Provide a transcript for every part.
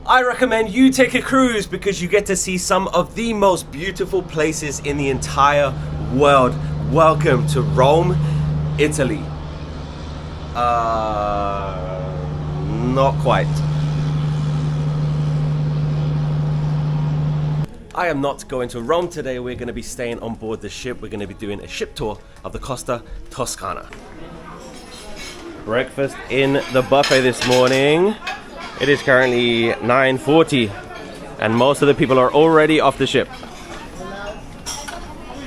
I recommend you take a cruise because you get to see some of the most beautiful places in the entire world. Welcome to Rome, Italy. Not quite. I am not going to Rome today. We're going to be staying on board the ship. We're going to be doing a ship tour of the Costa Toscana. Breakfast in the buffet this morning. It is currently 9:40 and most of the people are already off the ship.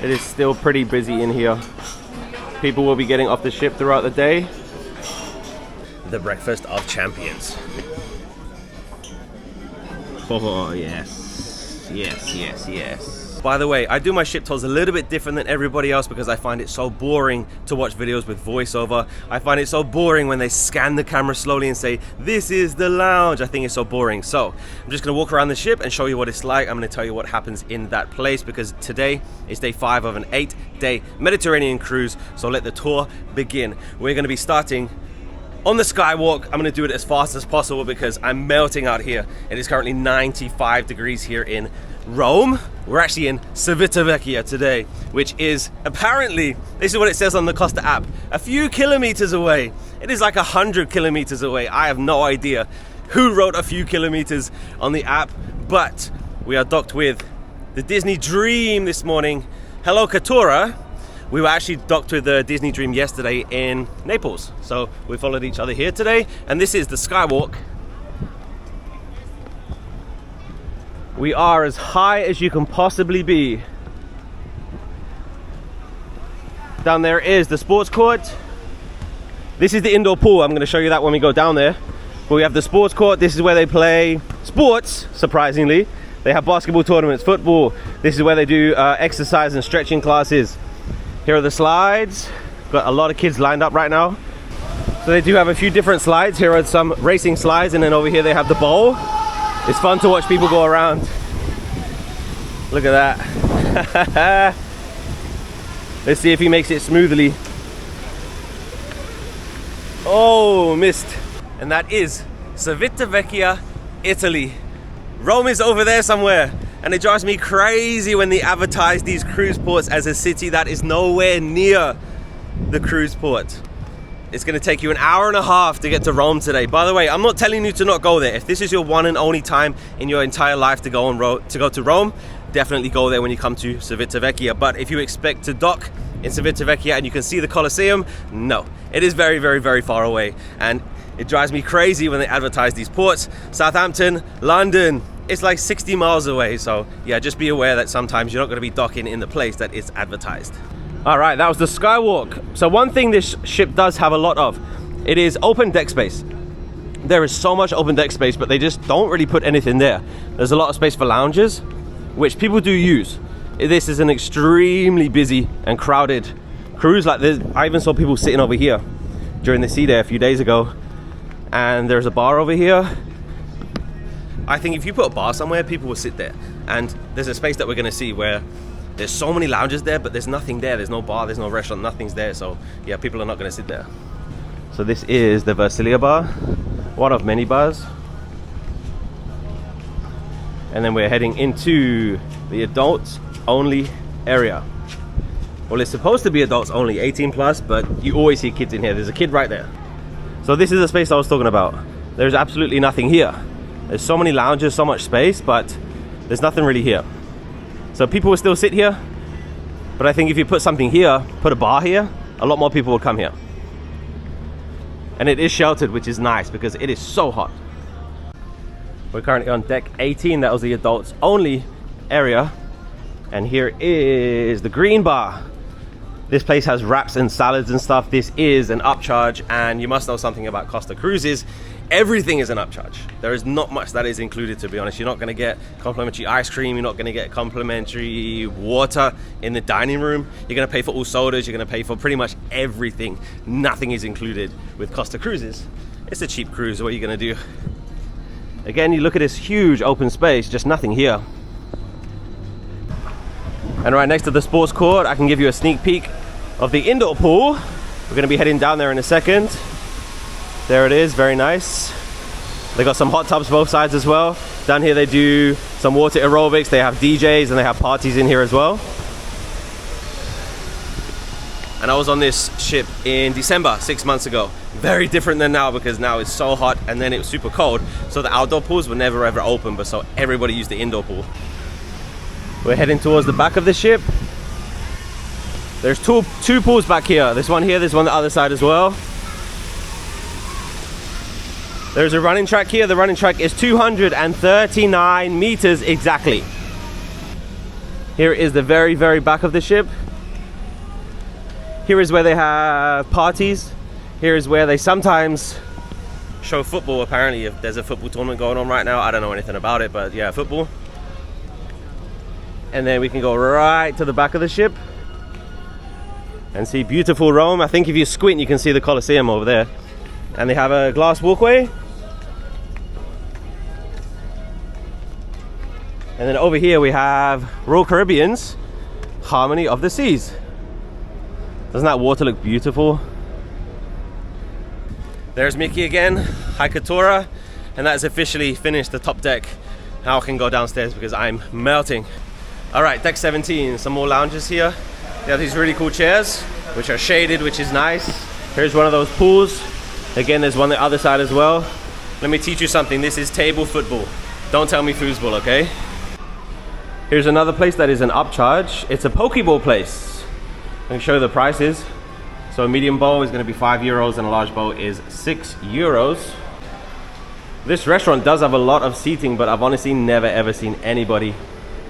It is still pretty busy in here. People will be getting off the ship throughout the day. The breakfast of champions. Oh yes, yes, yes, yes. By the way, I do my ship tours a little bit different than everybody else because I find it so boring to watch videos with voiceover. I find it so boring when they scan the camera slowly and say, this is the lounge. I think it's so boring. So I'm just gonna walk around the ship and show you what it's like. I'm gonna tell you what happens in that place because today is day 5 of an 8-day Mediterranean cruise. So let the tour begin. We're gonna be starting on the skywalk. I'm gonna do it as fast as possible because I'm melting out here. It is currently 95 degrees here in Rome. We're actually in Civitavecchia today, which is apparently, this is what it says on the Costa app, a few kilometers away. It is like 100 kilometers away. I have no idea who wrote a few kilometers on the app, but we are docked with the Disney Dream this morning. Hello, Katura. We were actually docked with the Disney Dream yesterday in Naples. So we followed each other here today, and this is the skywalk. We are as high as you can possibly be. Down there is the sports court. This is the indoor pool. I'm going to show you that when we go down there. But we have the sports court. This is where they play sports, surprisingly. They have basketball tournaments, football. This is where they do exercise and stretching classes. Here are the slides. Got a lot of kids lined up right now. So they do have a few different slides. Here are some racing slides, and then over here they have the bowl. It's fun to watch people go around. Look at that. Let's see if he makes it smoothly. Oh, missed. And that is Civitavecchia, Italy. Rome is over there somewhere. And it drives me crazy when they advertise these cruise ports as a city that is nowhere near the cruise port. It's gonna take you an hour and a half to get to Rome today. By the way, I'm not telling you to not go there. If this is your one and only time in your entire life to go to Rome, definitely go there when you come to Civitavecchia. But if you expect to dock in Civitavecchia and you can see the Colosseum, no. It is very, very, very far away. And it drives me crazy when they advertise these ports. Southampton, London, it's like 60 miles away. So yeah, just be aware that sometimes you're not gonna be docking in the place that is advertised. All right, that was the skywalk. So one thing this ship does have a lot of, it is open deck space. There is so much open deck space, but they just don't really put anything there. There's a lot of space for lounges, which people do use. This is an extremely busy and crowded cruise. Like I even saw people sitting over here during the sea day a few days ago. And there's a bar over here. I think if you put a bar somewhere, people will sit there. And there's a space that we're gonna see where there's so many lounges there, but there's nothing there. There's no bar, there's no restaurant, nothing's there. So yeah, people are not gonna sit there. So this is the Versilia bar, one of many bars. And then we're heading into the adults only area. Well, it's supposed to be adults only, 18 plus, but you always see kids in here. There's a kid right there. So this is the space I was talking about. There's absolutely nothing here. There's so many lounges, so much space, but there's nothing really here. So people will still sit here, but I think if you put something here, put a bar here, a lot more people will come here. And it is sheltered, which is nice because it is so hot. We're currently on deck 18, that was the adults only area. And here is the green bar. This place has wraps and salads and stuff. This is an upcharge, and you must know something about Costa Cruises. Everything is an upcharge. There is not much that is included, to be honest. You're not gonna get complimentary ice cream. You're not gonna get complimentary water in the dining room. You're gonna pay for all sodas. You're gonna pay for pretty much everything. Nothing is included with Costa Cruises. It's a cheap cruise. What are you gonna do? Again, you look at this huge open space, just nothing here. And right next to the sports court, I can give you a sneak peek of the indoor pool. We're gonna be heading down there in a second. There it is, very nice. They got some hot tubs both sides as well. Down here they do some water aerobics, they have DJs, and they have parties in here as well. And I was on this ship in December, 6 months ago. Very different than now, because now it's so hot and then it was super cold. So the outdoor pools were never ever open, but so everybody used the indoor pool. We're heading towards the back of the ship. There's two pools back here. There's one here, there's one on the other side as well. There's a running track here. The running track is 239 meters exactly. Here is the very, very back of the ship. Here is where they have parties. Here is where they sometimes show football, apparently, if there's a football tournament going on right now. I don't know anything about it, but yeah, football. And then we can go right to the back of the ship and see beautiful Rome. I think if you squint, you can see the Colosseum over there. And they have a glass walkway. And then over here we have Royal Caribbean's Harmony of the Seas. Doesn't that water look beautiful? There's Mickey again, Haikatora, and that is officially finished the top deck. Now I can go downstairs because I'm melting. All right, deck 17, some more lounges here. They have these really cool chairs, which are shaded, which is nice. Here's one of those pools. Again, there's one on the other side as well. Let me teach you something. This is table football. Don't tell me foosball, okay? Here's another place that is an upcharge. It's a Pokeball place. I can show you the prices. So a medium bowl is going to be €5 and a large bowl is €6. This restaurant does have a lot of seating, but I've honestly never ever seen anybody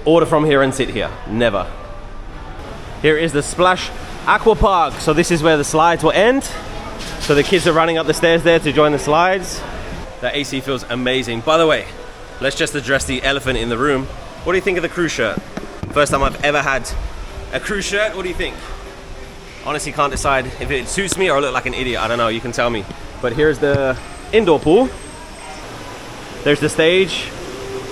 order from here and sit here. Never. Here is the Splash Aqua Park. So this is where the slides will end. So the kids are running up the stairs there to join the slides. The AC feels amazing. By the way, let's just address the elephant in the room. What do you think of the cruise shirt? First time I've ever had a cruise shirt. What do you think? Honestly can't decide if it suits me or I look like an idiot. I don't know, you can tell me. But here's the indoor pool. There's the stage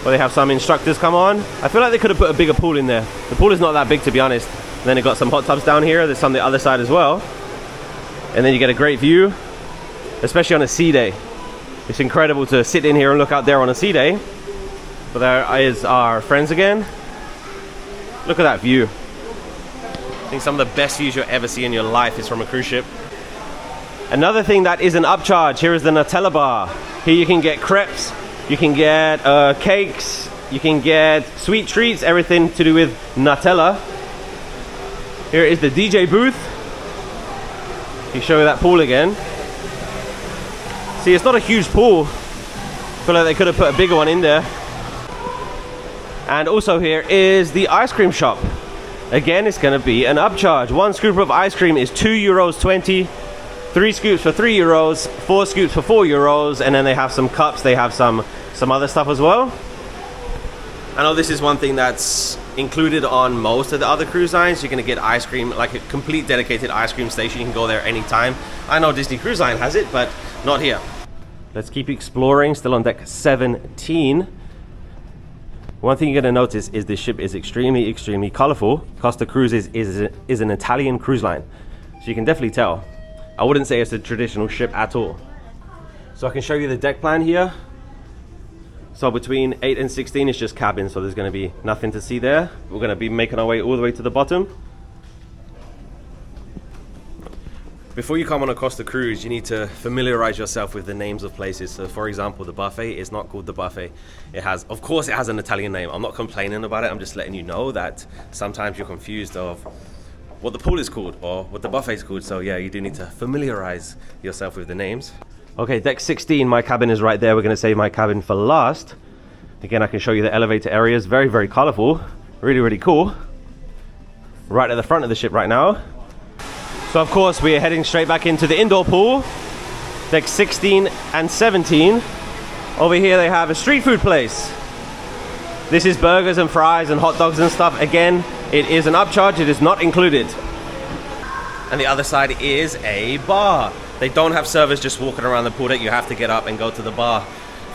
where they have some instructors come on. I feel like they could have put a bigger pool in there. The pool is not that big, to be honest. And then they've got some hot tubs down here. There's some on the other side as well. And then you get a great view, especially on a sea day. It's incredible to sit in here and look out there on a sea day. But there is our friends again. Look at that view. I think some of the best views you'll ever see in your life is from a cruise ship. Another thing that is an upcharge, here is the Nutella bar. Here you can get crepes, you can get cakes, you can get sweet treats, everything to do with Nutella. Here is the DJ booth. You show you that pool again. See, it's not a huge pool. I feel like they could have put a bigger one in there. And also here is the ice cream shop. Again, it's going to be an upcharge. One scoop of ice cream is €2.20. 3 scoops for €3, 4 scoops for €4, and then they have some cups, they have some other stuff as well. I know this is one thing that's included on most of the other cruise lines. You're going to get ice cream, like a complete dedicated ice cream station. You can go there anytime. I know Disney Cruise Line has it, but not here. Let's keep exploring, still on deck 17. One thing you're going to notice is this ship is extremely, extremely colorful. Costa Cruises is an Italian cruise line, so you can definitely tell. I wouldn't say it's a traditional ship at all. So I can show you the deck plan here. So between 8 and 16 is just cabin, so there's going to be nothing to see there. We're going to be making our way all the way to the bottom. Before you come on a Costa cruise, you need to familiarize yourself with the names of places. So for example, the buffet is not called the buffet. It has, of course it has an Italian name. I'm not complaining about it. I'm just letting you know that sometimes you're confused of what the pool is called or what the buffet is called. So yeah, you do need to familiarize yourself with the names. Okay, deck 16, my cabin is right there. We're gonna save my cabin for last. Again, I can show you the elevator areas. Very, very colorful. Really, really cool. Right at the front of the ship right now. So of course, we are heading straight back into the indoor pool. Deck 16 and 17. Over here, they have a street food place. This is burgers and fries and hot dogs and stuff. Again, it is an upcharge, it is not included. And the other side is a bar. They don't have servers just walking around the pool deck. You have to get up and go to the bar.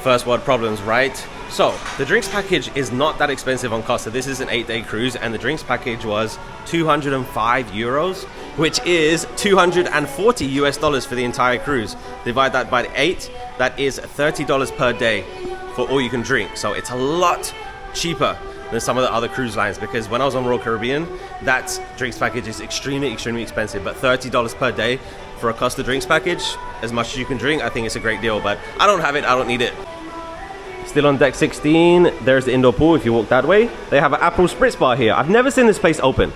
First world problems, right? So, the drinks package is not that expensive on Costa. This is an 8-day cruise, and the drinks package was €205, which is $240 for the entire cruise. Divide that by 8, that is $30 per day. for all you can drink. So it's a lot cheaper than some of the other cruise lines, because when I was on Royal Caribbean, that drinks package is extremely expensive, but $30 per day for a Costa drinks package, as much as you can drink, I think it's a great deal. But I don't have it, I don't need it. Still on deck 16, there's the indoor pool if you walk that way. They have an Aperol Spritz bar here. I've never seen this place open.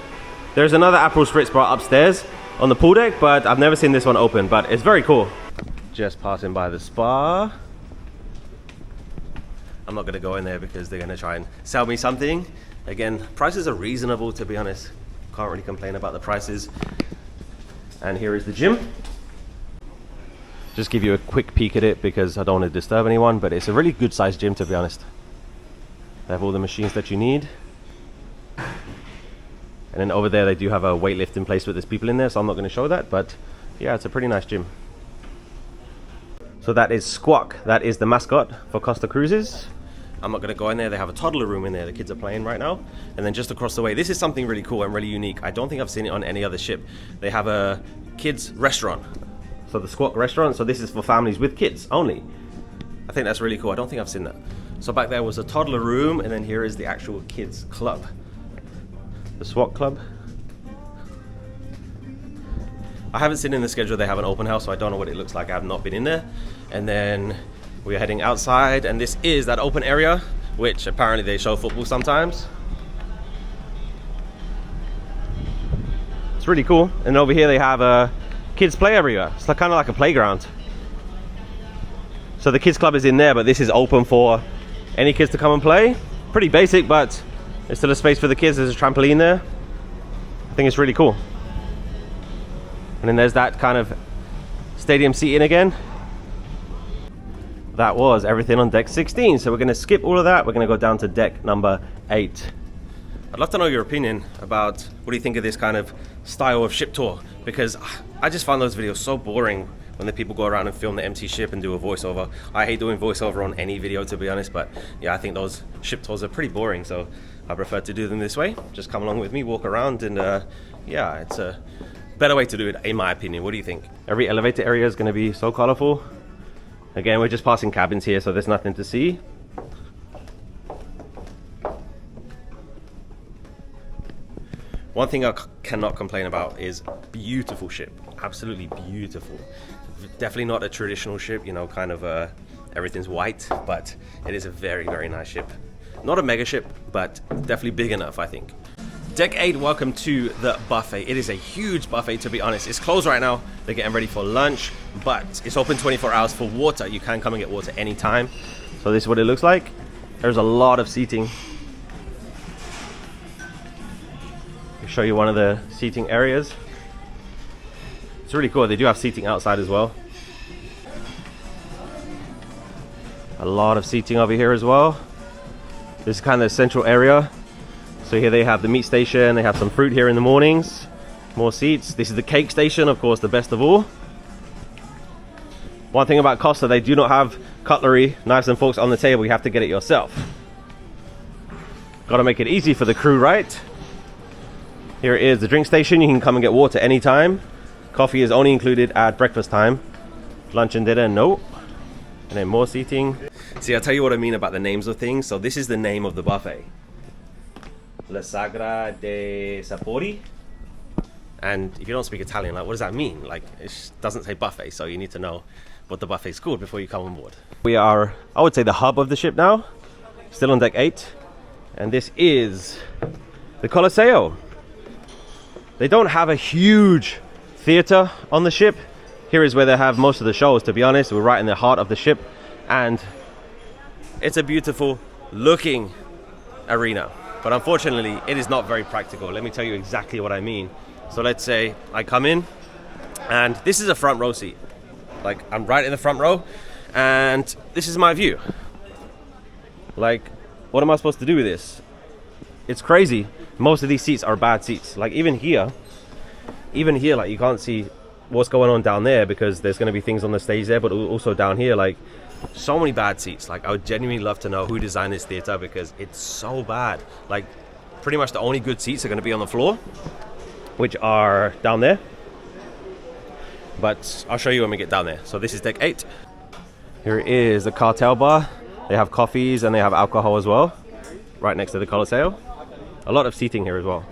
There's another Aperol Spritz bar upstairs on the pool deck, but I've never seen this one open, but it's very cool. Just passing by the spa. I'm not gonna go in there because they're gonna try and sell me something. Again, prices are reasonable, to be honest. Can't really complain about the prices. And here is the gym. Just give you a quick peek at it because I don't want to disturb anyone, but it's a really good sized gym, to be honest. They have all the machines that you need. And then over there they do have a weightlifting place, but there's people in there, so I'm not going to show that, but yeah, it's a pretty nice gym. So that is Squawk. That is the mascot for Costa Cruises. I'm not going to go in there. They have a toddler room in there. The kids are playing right now. And then just across the way, this is something really cool and really unique. I don't think I've seen it on any other ship. They have a kids restaurant. So the Squawk restaurant. So this is for families with kids only. I think that's really cool. I don't think I've seen that. So back there was a toddler room, and then here is the actual kids club. The Squawk club. I haven't seen in the schedule they have an open house, so I don't know what it looks like. I have not been in there. And then we're heading outside, and this is that open area, which apparently they show football sometimes. It's really cool. And over here they have a kids play area. It's like, kind of like a playground. So the kids club is in there, but this is open for any kids to come and play. Pretty basic, but there's still a space for the kids. There's a trampoline there. I think it's really cool. And then there's that kind of stadium seating again. That was everything on deck 16. So we're going to skip all of that. We're going to go down to deck number 8. I'd love to know your opinion about what do you think of this kind of style of ship tour, because I just find those videos so boring when the people go around and film the empty ship and do a voiceover. I hate doing voiceover on any video, to be honest, but yeah, I think those ship tours are pretty boring, so I prefer to do them this way. Just come along with me, walk around, and yeah, it's a better way to do it, in my opinion. What do you think? Every elevator area is going to be so colorful. Again, we're just passing cabins here, so there's nothing to see. One thing I cannot complain about is beautiful ship. Absolutely beautiful. Definitely not a traditional ship, you know, kind of everything's white, but it is a very, very nice ship. Not a mega ship, but definitely big enough, I think. Deck 8, welcome to the buffet. It is a huge buffet, to be honest. It's closed right now. They're getting ready for lunch, but it's open 24 hours for water. You can come and get water anytime. So this is what it looks like. There's a lot of seating. I'll show you one of the seating areas. It's really cool. They do have seating outside as well. A lot of seating over here as well. This is kind of the central area. So here they have the meat station, they have some fruit here in the mornings, more seats. This is the cake station, of course, the best of all. One thing about Costa, they do not have cutlery, knives and forks on the table. You have to get it yourself. Got to make it easy for the crew, right? Here is the drink station. You can come and get water anytime. Coffee is only included at breakfast time. Lunch and dinner, no. And then more seating. See, I'll tell you what I mean about the names of things. So this is the name of the buffet. La Sagra de Sapori. And if you don't speak Italian, like, what does that mean? Like, it doesn't say buffet, so you need to know what the buffet's called before you come on board. We are, I would say, the hub of the ship now. Still on deck 8. And this is the Colosseo. They don't have a huge theater on the ship. Here is where they have most of the shows, to be honest. We're right in the heart of the ship. And it's a beautiful looking arena. But unfortunately, it is not very practical. Let me tell you exactly what I mean. So let's say I come in, and this is a front row seat. Like, I'm right in the front row, and this is my view. Like, what am I supposed to do with this? It's crazy. Most of these seats are bad seats. Like, even here, like, you can't see what's going on down there because there's going to be things on the stage there, but also down here, like, so many bad seats. Like, I would genuinely love to know who designed this theater because it's so bad. Like, pretty much the only good seats are going to be on the floor, which are down there. But I'll show you when we get down there. So this is deck 8. Here is the cartel bar. They have coffees and they have alcohol as well, right next to the Coliseo. A lot of seating here as well.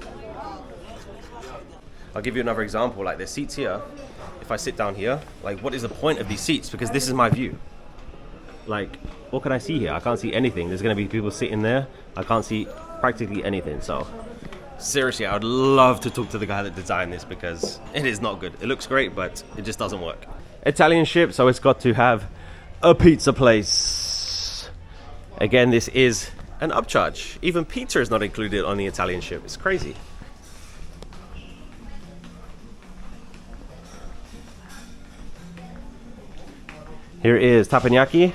I'll give you another example, like the seats here. If I sit down here, like what is the point of these seats? Because this is my view. Like, what can I see here? I can't see anything. There's gonna be people sitting there. I can't see practically anything. So seriously, I would love to talk to the guy that designed this because it is not good. It looks great, but it just doesn't work. Italian ship, so it's got to have a pizza place. Again, this is an upcharge. Even pizza is not included on the Italian ship. It's crazy. Here is teppanyaki.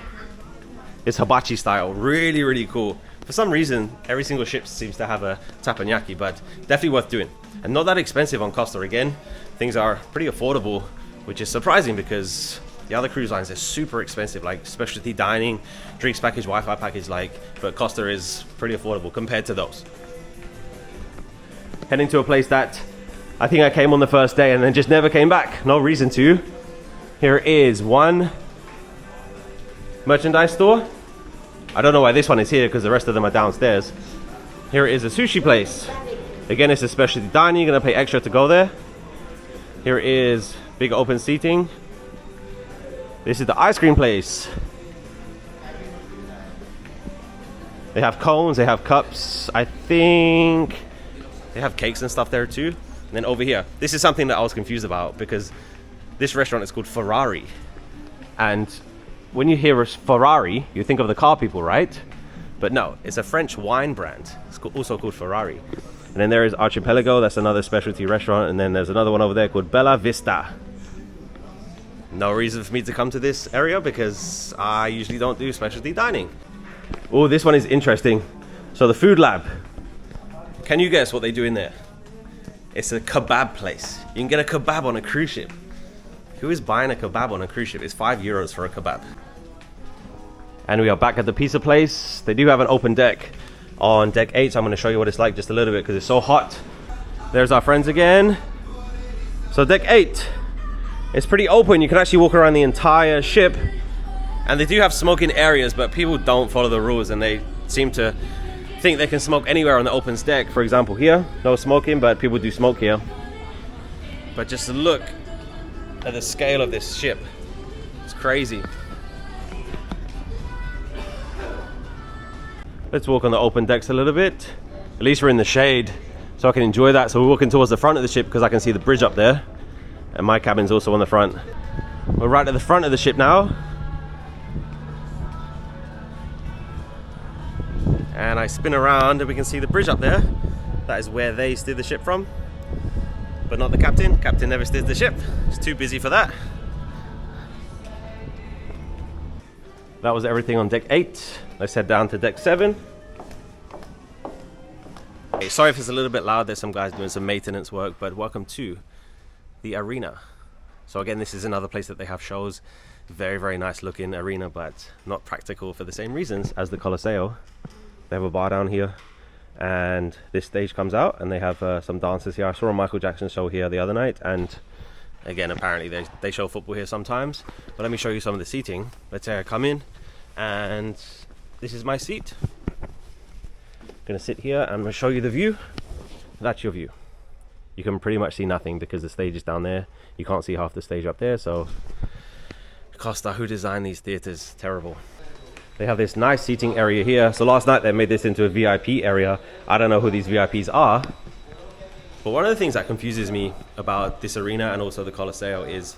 It's hibachi style, really, really cool. For some reason, every single ship seems to have a teppanyaki, but definitely worth doing. And not that expensive on Costa. Again, things are pretty affordable, which is surprising because the other cruise lines are super expensive, like specialty dining, drinks package, Wi-Fi package, but Costa is pretty affordable compared to those. Heading to a place that I think I came on the first day and then just never came back. No reason to. Here is one merchandise store. I don't know why this one is here because the rest of them are downstairs. Here is a sushi place. Again, it's a specialty dining. You're gonna pay extra to go there. Here is big open seating. This is the ice cream place. They have cones, they have cups. I think they have cakes and stuff there too. And then over here, this is something that I was confused about because this restaurant is called Ferrari. And when you hear a Ferrari, you think of the car people, right? But no, it's a French wine brand. It's also called Ferrari. And then there is Archipelago, that's another specialty restaurant. And then there's another one over there called Bella Vista. No reason for me to come to this area because I usually don't do specialty dining. Oh, this one is interesting. So the food lab. Can you guess what they do in there? It's a kebab place. You can get a kebab on a cruise ship. Who is buying a kebab on a cruise ship? It's €5 for a kebab. And we are back at the pizza place. They do have an open deck on deck 8, so I'm going to show you what it's like just a little bit because it's so hot. There's our friends again. So deck 8, it's pretty open. You can actually walk around the entire ship. And they do have smoking areas, but people don't follow the rules and they seem to think they can smoke anywhere on the open deck. For example, here, no smoking, but people do smoke here. But just look at the scale of this ship. It's crazy. Let's walk on the open decks a little bit. At least we're in the shade, so I can enjoy that. So we're walking towards the front of the ship because I can see the bridge up there. And my cabin's also on the front. We're right at the front of the ship now. And I spin around and we can see the bridge up there. That is where they steer the ship from. But not the captain. Captain never steers the ship. He's too busy for that. That was everything on deck 8. Let's head down to deck 7. Hey, sorry if it's a little bit loud. There's some guys doing some maintenance work, but welcome to the arena. So again, this is another place that they have shows. Very, very nice looking arena, but not practical for the same reasons as the Coliseo. They have a bar down here. And this stage comes out and they have some dancers here. I saw a Michael Jackson show here the other night, and again, apparently they show football here sometimes. But let me show you some of the seating. Let's say I come in and this is my seat. I'm gonna sit here and I'm gonna show you the view. That's your view. You can pretty much see nothing because the stage is down there. You can't see half the stage up there. So Costa, who designed these theaters? Terrible. They have this nice seating area here. So last night they made this into a VIP area. I don't know who these VIPs are. But one of the things that confuses me about this arena and also the Coliseo is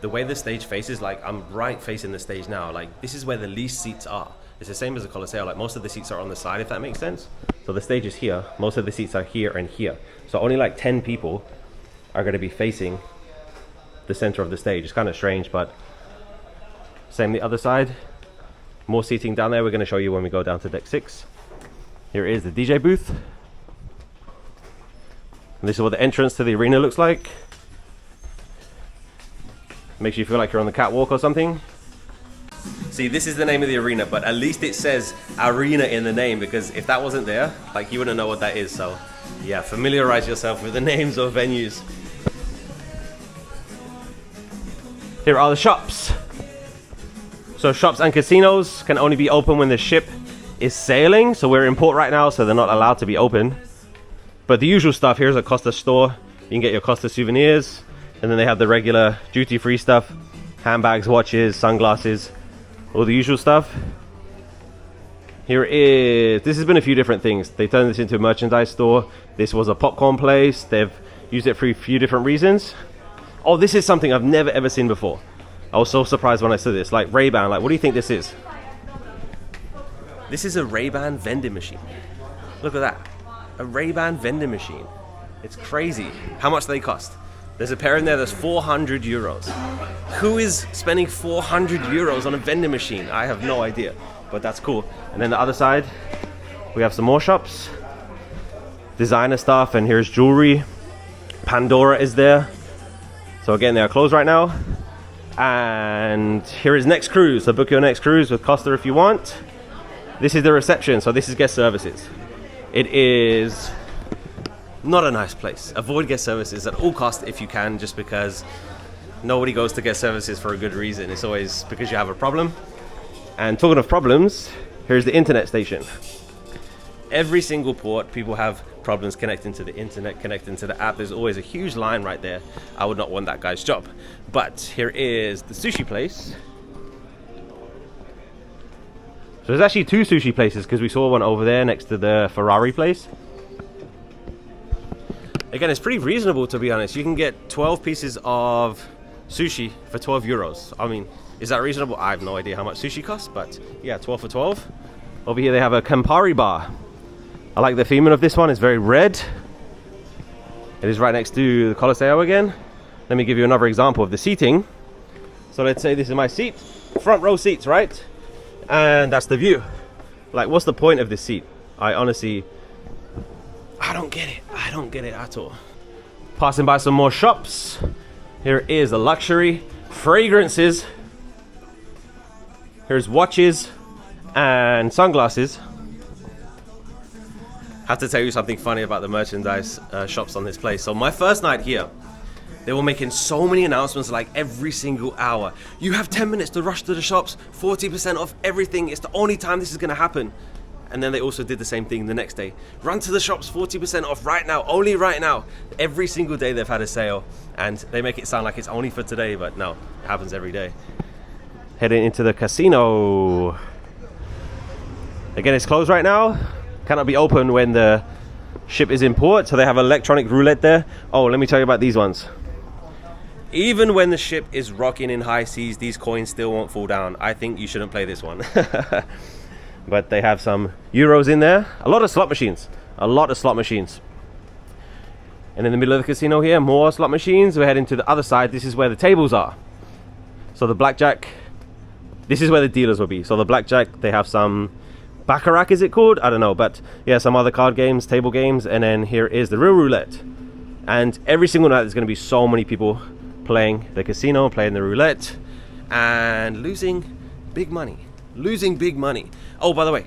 the way the stage faces. Like, I'm right facing the stage now. Like, this is where the least seats are. It's the same as the Coliseo. Like, most of the seats are on the side, if that makes sense. So the stage is here. Most of the seats are here and here. So only like 10 people are going to be facing the center of the stage. It's kind of strange, but same the other side. More seating down there. We're going to show you when we go down to deck 6. Here is the DJ booth. And this is what the entrance to the arena looks like. Makes you feel like you're on the catwalk or something. See, this is the name of the arena, but at least it says arena in the name, because if that wasn't there, like, you wouldn't know what that is. So yeah, familiarize yourself with the names of venues. Here are the shops. So shops and casinos can only be open when the ship is sailing. So we're in port right now, so they're not allowed to be open. But the usual stuff, here's a Costa store. You can get your Costa souvenirs. And then they have the regular duty-free stuff. Handbags, watches, sunglasses, all the usual stuff. Here is, this has been a few different things. They turned this into a merchandise store. This was a popcorn place. They've used it for a few different reasons. Oh, this is something I've never ever seen before. I was so surprised when I saw this. Like Ray-Ban, like what do you think this is? This is a Ray-Ban vending machine. Look at that. A Ray-Ban vending machine. It's crazy. How much do they cost? There's a pair in there that's 400 euros. Who is spending 400 euros on a vending machine? I have no idea, but that's cool. And then the other side, we have some more shops. Designer stuff, and here's jewelry. Pandora is there. So again, they are closed right now. And here is next cruise. So book your next cruise with Costa if you want. This is the reception, so this is guest services. It is not a nice place. Avoid guest services at all costs if you can, just because nobody goes to guest services for a good reason. It's always because you have a problem. And talking of problems, here's the internet station. Every single port, people have problems connecting to the internet, connecting to the app. There's always a huge line right there. I would not want that guy's job. But here is the sushi place. So there's actually two sushi places, because we saw one over there next to the Ferrari place. Again, it's pretty reasonable, to be honest. You can get 12 pieces of sushi for 12 euros. I mean, is that reasonable? I have no idea how much sushi costs, but yeah, 12 for 12. Over here they have a Campari bar. I like the theming of this one. It's very red. It is right next to the Colosseo again. Let me give you another example of the seating. So let's say this is my seat. Front row seats, right? And that's the view. Like, what's the point of this seat? I honestly, I don't get it. I don't get it at all. Passing by some more shops. Here is the luxury fragrances. Here's watches and sunglasses. I have to tell you something funny about the merchandise shops on this place. So my first night here, they were making so many announcements like every single hour. You have 10 minutes to rush to the shops, 40% off everything. It's the only time this is gonna happen. And then they also did the same thing the next day. Run to the shops, 40% off right now, only right now. Every single day they've had a sale, and they make it sound like it's only for today, but no, it happens every day. Heading into the casino. Again, it's closed right now. Cannot be open when the ship is in port, so they have electronic roulette there. Oh, let me tell you about these ones. Even when the ship is rocking in high seas, these coins still won't fall down. I think you shouldn't play this one. But they have some euros in there. A lot of slot machines. A lot of slot machines. And in the middle of the casino here, more slot machines. We're heading to the other side. This is where the tables are. So the blackjack, this is where the dealers will be. So the blackjack, they have some baccarat, is it called? I don't know, but yeah, some other card games, table games, and then here is the real roulette. And every single night there's going to be so many people playing the casino, playing the roulette, and losing big money. Losing big money. Oh, by the way,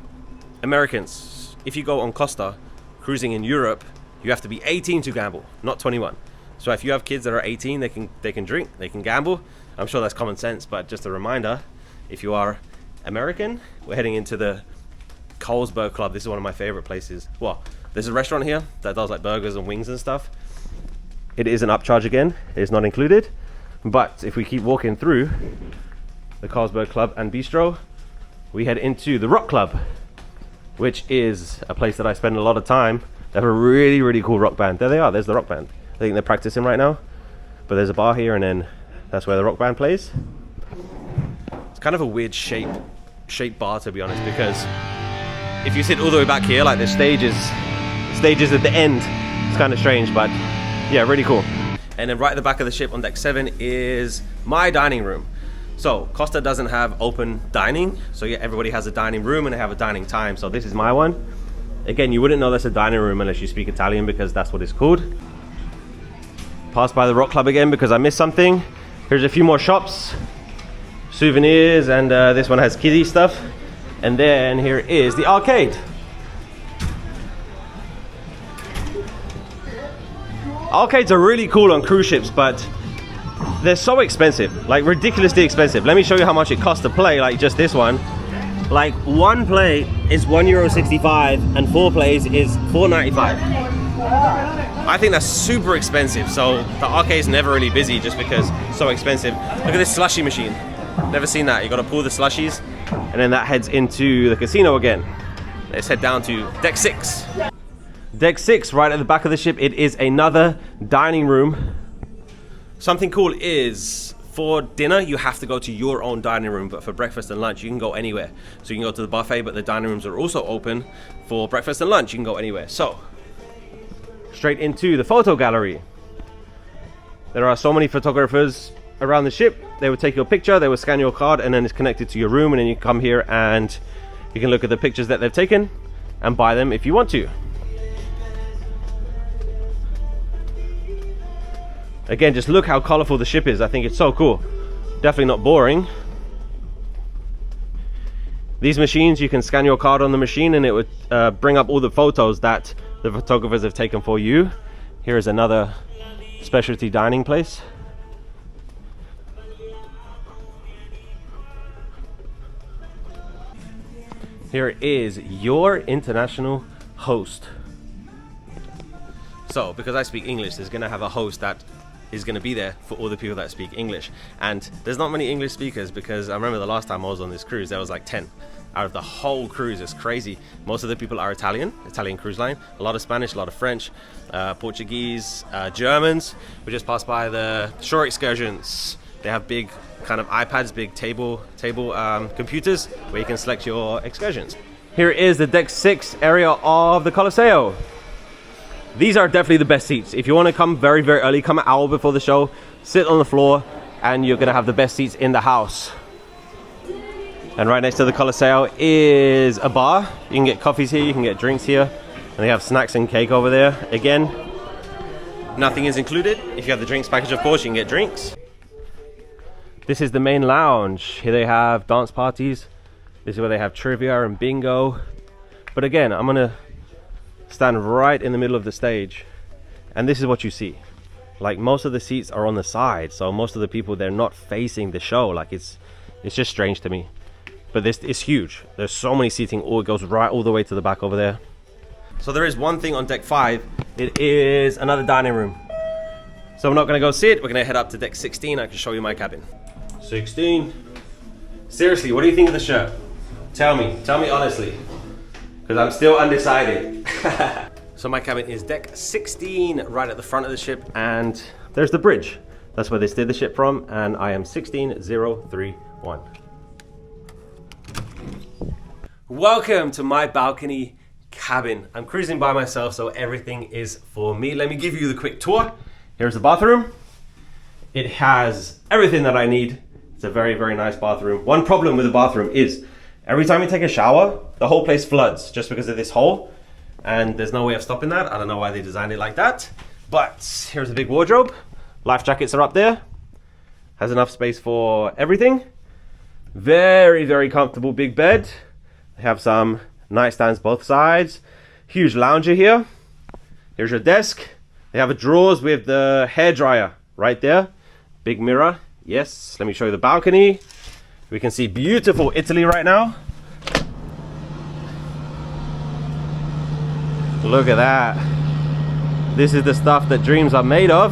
Americans, if you go on Costa cruising in Europe, you have to be 18 to gamble, not 21. So if you have kids that are 18, they can drink, they can gamble. I'm sure that's common sense, but just a reminder, if you are American, we're heading into the Carlsberg Club. This is one of my favorite places. Well, there's a restaurant here that does like burgers and wings and stuff. It is an upcharge again. It is not included. But if we keep walking through the Carlsberg Club and Bistro, we head into the Rock Club, which is a place that I spend a lot of time. They have a really, really cool rock band. There they are. There's the rock band. I think they're practicing right now. But there's a bar here, and then that's where the rock band plays. It's kind of a weird shape bar, to be honest, because if you sit all the way back here, like the stage is at the end. It's kind of strange, but yeah, really cool. And then right at the back of the ship on deck 7 is my dining room. So Costa doesn't have open dining, so yeah, everybody has a dining room and they have a dining time. So this is my one. Again, you wouldn't know that's a dining room unless you speak Italian, because that's what it's called. Pass by the Rock Club again because I missed something. Here's a few more shops, souvenirs, and this one has kiddie stuff. And then here is the arcade. Arcades are really cool on cruise ships, but they're so expensive, like ridiculously expensive. Let me show you how much it costs to play, like just this one. Like one play is €1.65 and 4 plays is $4.95. I think that's super expensive. So the arcade's never really busy just because it's so expensive. Look at this slushy machine. Never seen that. You got to pull the slushies and then that heads into the casino again. Let's head down to deck 6. Deck 6, right at the back of the ship, it is another dining room. Something cool is, for dinner, you have to go to your own dining room, but for breakfast and lunch, you can go anywhere. So you can go to the buffet, but the dining rooms are also open for breakfast and lunch. You can go anywhere. So, straight into the photo gallery. There are so many photographers around the ship. They will take your picture, they will scan your card, and then it's connected to your room, and then you come here and you can look at the pictures that they've taken and buy them if you want to. Again, just look how colorful the ship is. I think it's so cool. Definitely not boring. These machines, you can scan your card on the machine and it would bring up all the photos that the photographers have taken for you. Here is another specialty dining place. Here is your international host. So, because I speak English, there's gonna have a host that is going to be there for all the people that speak English, and there's not many English speakers because I remember the last time I was on this cruise there was like 10 out of the whole cruise. It's crazy. Most of the people are Italian cruise line, a lot of Spanish, a lot of French, Portuguese, Germans. We just passed by the shore excursions. They have big kind of iPads, big table computers where you can select your excursions. Here is the deck 6 area of the Colosseo. These are definitely the best seats. If you want to come very, very early, come an hour before the show, sit on the floor, and you're going to have the best seats in the house. And right next to the Colosseo is a bar. You can get coffees here, you can get drinks here, and they have snacks and cake over there. Again, nothing is included. If you have the drinks package, of course, you can get drinks. This is the main lounge. Here they have dance parties. This is where they have trivia and bingo. But again, I'm going to stand right in the middle of the stage, and this is what you see. Like, most of the seats are on the side, so most of the people, they're not facing the show. Like, it's just strange to me, but this is huge. There's so many seating. It goes right all the way to the back over there. So there is one thing on deck 5. It is another dining room. So we're not going to go sit. We're going to head up to deck 16. I can show you my cabin. 16. Seriously, what do you think of the shirt? Tell me honestly, because I'm still undecided. So my cabin is deck 16, right at the front of the ship, and there's the bridge. That's where they steered the ship from, and I am 16031. Welcome to my balcony cabin. I'm cruising by myself, so everything is for me. Let me give you the quick tour. Here's the bathroom. It has everything that I need. It's a very, very nice bathroom. One problem with the bathroom is every time you take a shower, the whole place floods just because of this hole, and there's no way of stopping that. I don't know why they designed it like that, but here's a big wardrobe. Life jackets are up there. Has enough space for everything. Very, very comfortable big bed. They have some nightstands both sides. Huge lounger here. Here's your desk. They have a drawers with the hairdryer right there. Big mirror. Yes, let me show you the balcony. We can see beautiful Italy right now. Look at that. This is the stuff that dreams are made of.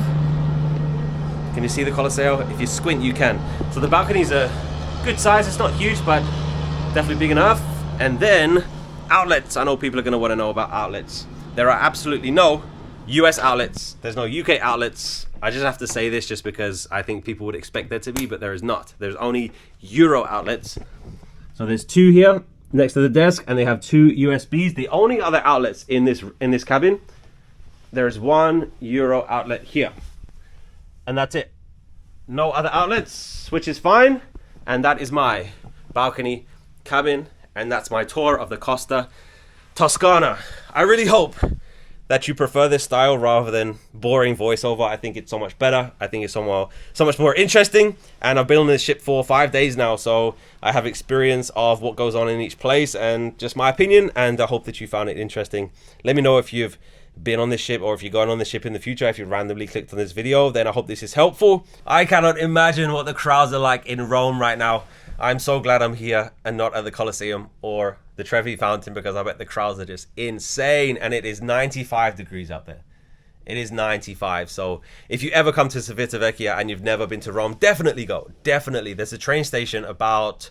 Can you see the Colosseo? If you squint, you can. So the balcony's a good size. It's not huge, but definitely big enough. And then outlets. I know people are going to want to know about outlets. There are absolutely no US outlets. There's no UK outlets. I just have to say this just because I think people would expect there to be, but there is not. There's only Euro outlets. So there's 2 here next to the desk, and they have 2 USBs. The only other outlets in this cabin, there's 1 Euro outlet here, and that's it. No other outlets, which is fine. And that is my balcony cabin, and that's my tour of the Costa Toscana. I really hope that you prefer this style rather than boring voiceover. I think it's so much better. I think it's so much more interesting. And I've been on this ship for 5 days now, so I have experience of what goes on in each place and just my opinion. And I hope that you found it interesting. Let me know if you've been on this ship, or if you're going on the ship in the future, if you randomly clicked on this video, then I hope this is helpful. I cannot imagine what the crowds are like in Rome right now. I'm so glad I'm here and not at the Colosseum or the Trevi Fountain, because I bet the crowds are just insane. And it is 95 degrees out there. It is 95. So if you ever come to Civitavecchia and you've never been to Rome, definitely go. Definitely. There's a train station about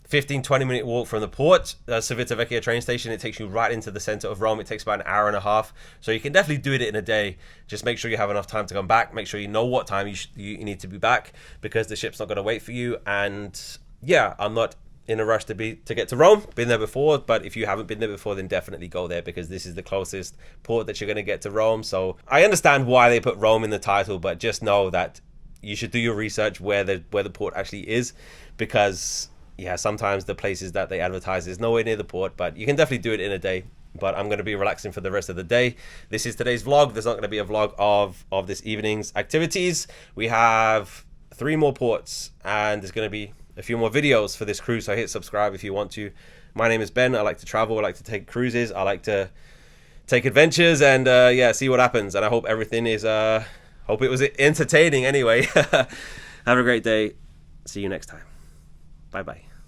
15-20 minute walk from the port, Civitavecchia train station. It takes you right into the center of Rome. It takes about an hour and a half, so you can definitely do it in a day. Just make sure you have enough time to come back. Make sure you know what time you need to be back, because the ship's not going to wait for you. And yeah, I'm not in a rush to get to Rome. Been there before, but if you haven't been there before, then definitely go there, because this is the closest port that you're going to get to Rome. So I understand why they put Rome in the title, but just know that you should do your research where the port actually is, because yeah, sometimes the places that they advertise is nowhere near the port, but you can definitely do it in a day. But I'm going to be relaxing for the rest of the day. This is today's vlog. There's not going to be a vlog of this evening's activities. We have 3 more ports, and there's going to be a few more videos for this cruise, so hit subscribe if you want to. My name is Ben. I like to travel. I like to take cruises. I like to take adventures, and yeah, see what happens. And I hope everything is, hope it was entertaining anyway. Have a great day. See you next time. Bye-bye.